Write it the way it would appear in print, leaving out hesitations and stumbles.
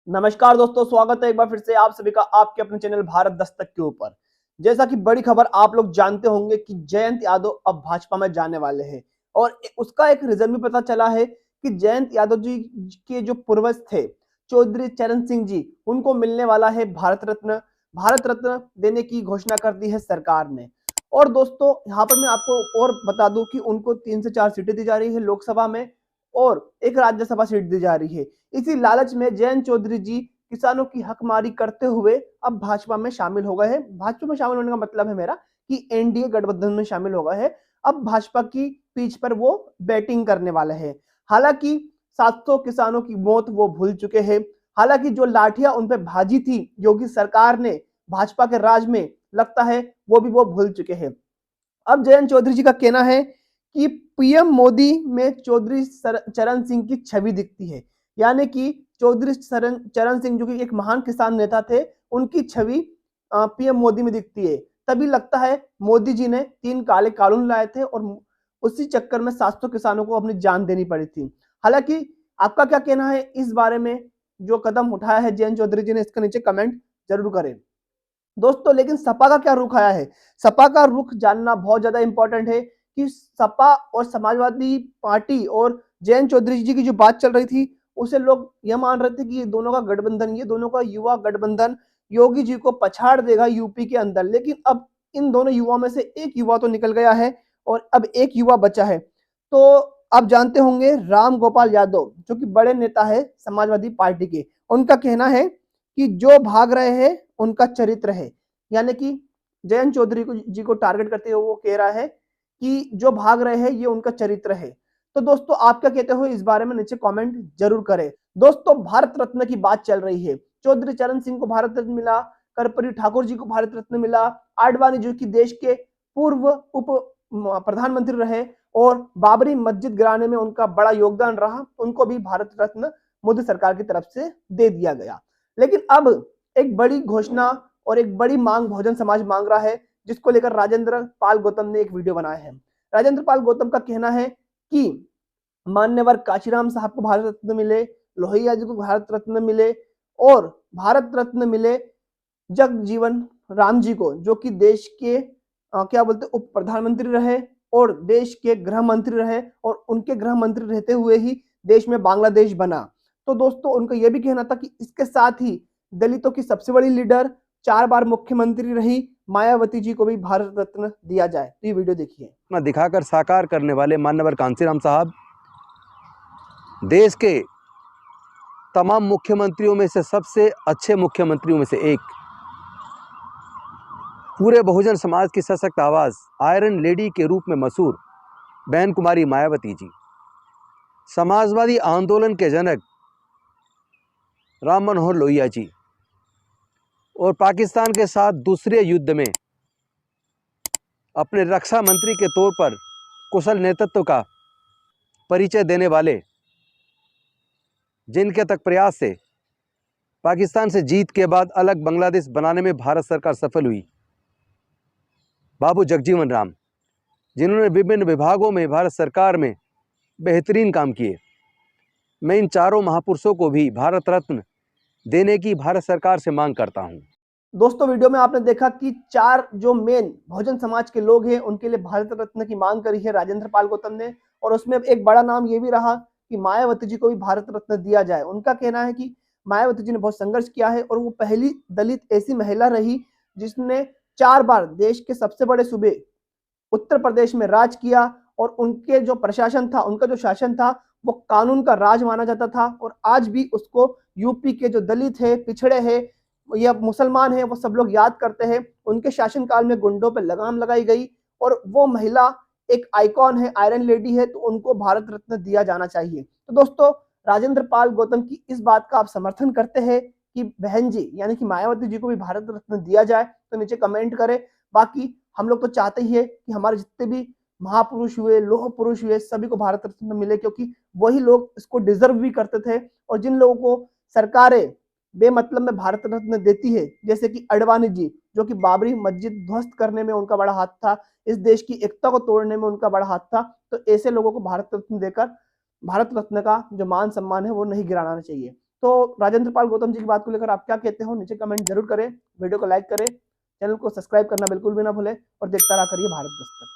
नमस्कार दोस्तों, स्वागत है एक बार फिर से आप सभी का आपके अपने चैनल भारत दस्तक के ऊपर। जैसा कि बड़ी खबर आप लोग जानते होंगे कि जयंत यादव अब भाजपा में जाने वाले हैं और उसका एक रीजन भी पता चला है कि जयंत यादव जी के जो पूर्वज थे चौधरी चरण सिंह जी, उनको मिलने वाला है भारत रत्न। भारत रत्न देने की घोषणा कर दी है सरकार ने। और दोस्तों यहाँ पर मैं आपको और बता दूं कि उनको 3 से 4 सीटें दी जा रही है लोकसभा में और एक राज्यसभा सीट दी जा रही है। इसी लालच में जयंत चौधरी जी किसानों की हकमारी करते हुए अब भाजपा में शामिल हो गए हैं। भाजपा में शामिल होने का मतलब है मेरा कि एनडीए गठबंधन में शामिल हो गए हैं। अब भाजपा की पीठ पर वो बैटिंग करने वाले हैं। हालांकि 700 किसानों की मौत वो भूल चुके हैं। हालांकि जो लाठियां उन पर भाजी थी योगी सरकार ने भाजपा के राज में, लगता है वो भूल चुके हैं। अब जयंत चौधरी जी का कहना है कि पीएम मोदी में चौधरी चरण सिंह की छवि दिखती है। यानी कि चौधरी चरण सिंह जो कि एक महान किसान नेता थे, उनकी छवि पीएम मोदी में दिखती है। तभी लगता है मोदी जी ने 3 काले कानून लाए थे और उसी चक्कर में 700 किसानों को अपनी जान देनी पड़ी थी। हालांकि आपका क्या कहना है इस बारे में? जो कदम उठाया है जयंत चौधरी जी ने, इसके नीचे कमेंट जरूर करें दोस्तों। लेकिन सपा का क्या रुख आया है? सपा का रुख जानना बहुत ज्यादा इंपॉर्टेंट है कि सपा और समाजवादी पार्टी और जयंत चौधरी जी की जो बात चल रही थी, उसे लोग यह मान रहे थे कि ये दोनों का गठबंधन, ये दोनों का युवा गठबंधन योगी जी को पछाड़ देगा यूपी के अंदर। लेकिन अब इन दोनों युवा में से एक युवा तो निकल गया है और अब एक युवा बचा है। तो आप जानते होंगे राम गोपाल यादव, जो कि बड़े नेता है समाजवादी पार्टी के, उनका कहना है कि जो भाग रहे हैं उनका चरित्र है। यानी कि जयंत चौधरी जी को टारगेट करते हुए वो कह रहा है कि जो भाग रहे हैं ये उनका चरित्र है। तो दोस्तों आप क्या कहते हो इस बारे में? नीचे कमेंट जरूर करें दोस्तों। भारत रत्न की बात चल रही है। चौधरी चरण सिंह को भारत रत्न मिला, कर्पूरी ठाकुर जी को भारत रत्न मिला, आडवाणी जो कि देश के पूर्व उप प्रधानमंत्री रहे और बाबरी मस्जिद गिराने में उनका बड़ा योगदान रहा, उनको भी भारत रत्न मोदी सरकार की तरफ से दे दिया गया। लेकिन अब एक बड़ी घोषणा और एक बड़ी मांग बहुजन समाज मांग रहा है, जिसको लेकर राजेंद्र पाल गौतम ने एक वीडियो बनाया है। राजेंद्र पाल गौतम का कहना है कि मान्यवर काशीराम साहब को भारत रत्न मिले, लोहिया जी को भारत रत्न मिले और भारत रत्न मिले जगजीवन राम जी को, जो कि देश के क्या बोलते उप प्रधानमंत्री रहे और देश के गृह मंत्री रहे और उनके गृह मंत्री रहते हुए ही देश में बांग्लादेश बना। तो दोस्तों उनका यह भी कहना था कि इसके साथ ही दलितों की सबसे बड़ी लीडर, 4 बार मुख्यमंत्री रही मायावती जी को भी भारत रत्न दिया जाए। तो ये वीडियो देखिए। दिखाकर साकार करने वाले मान्यवर कांसीराम साहब देश के तमाम मुख्यमंत्रियों में से सबसे अच्छे मुख्यमंत्रियों में से एक, पूरे बहुजन समाज की सशक्त आवाज़, आयरन लेडी के रूप में मशहूर बहन कुमारी मायावती जी, समाजवादी आंदोलन के जनक राम मनोहर लोहिया जी और पाकिस्तान के साथ दूसरे युद्ध में अपने रक्षा मंत्री के तौर पर कुशल नेतृत्व का परिचय देने वाले, जिनके तक प्रयास से पाकिस्तान से जीत के बाद अलग बांग्लादेश बनाने में भारत सरकार सफल हुई, बाबू जगजीवन राम, जिन्होंने विभिन्न विभागों में भारत सरकार में बेहतरीन काम किए। मैं इन चारों महापुरुषों को भी भारत रत्न देने की भारत सरकार से मांग करता हूं। दोस्तों वीडियो में आपने देखा कि 4 जो मेन बहुजन समाज के लोग हैं उनके लिए भारत रत्न की मांग करी है राजेंद्र पाल गौतम ने, और उसमें एक बड़ा नाम ये भी रहा कि मायावती जी को भी भारत रत्न दिया जाए। उनका कहना है कि मायावती जी ने बहुत संघर्ष किया है और वो पहली दलित ऐसी महिला रही जिसने 4 बार देश के सबसे बड़े सूबे उत्तर प्रदेश में राज किया और उनके जो प्रशासन था, उनका जो शासन था, वो कानून का राज माना जाता था। और आज भी उसको यूपी के जो दलित है, पिछड़े हैं या मुसलमान है, वो सब लोग याद करते हैं। उनके शासनकाल में गुंडों पर लगाम लगाई गई और वो महिला एक आइकॉन है, आयरन लेडी है, तो उनको भारत रत्न दिया जाना चाहिए। तो दोस्तों राजेंद्र पाल गौतम की इस बात का आप समर्थन करते हैं कि बहन जी यानी कि मायावती जी को भी भारत रत्न दिया जाए? तो नीचे कमेंट करें। बाकी हम लोग तो चाहते ही है कि हमारे जितने भी महापुरुष हुए, लोह पुरुष हुए, सभी को भारत रत्न मिले, क्योंकि वही लोग इसको डिजर्व भी करते थे। और जिन लोगों को सरकारें बेमतलब में भारत रत्न देती है, जैसे कि आडवाणी जी, जो कि बाबरी मस्जिद ध्वस्त करने में उनका बड़ा हाथ था, इस देश की एकता को तोड़ने में उनका बड़ा हाथ था, तो ऐसे लोगों को भारत रत्न देकर भारत रत्न का जो मान सम्मान है वो नहीं गिराना चाहिए। तो राजेंद्र पाल गौतम जी की बात को लेकर आप क्या कहते हो, नीचे कमेंट जरूर करें, वीडियो को लाइक करें, चैनल को सब्सक्राइब करना बिल्कुल भी ना भूलें और देखता रहा करिए भारत दस्तक।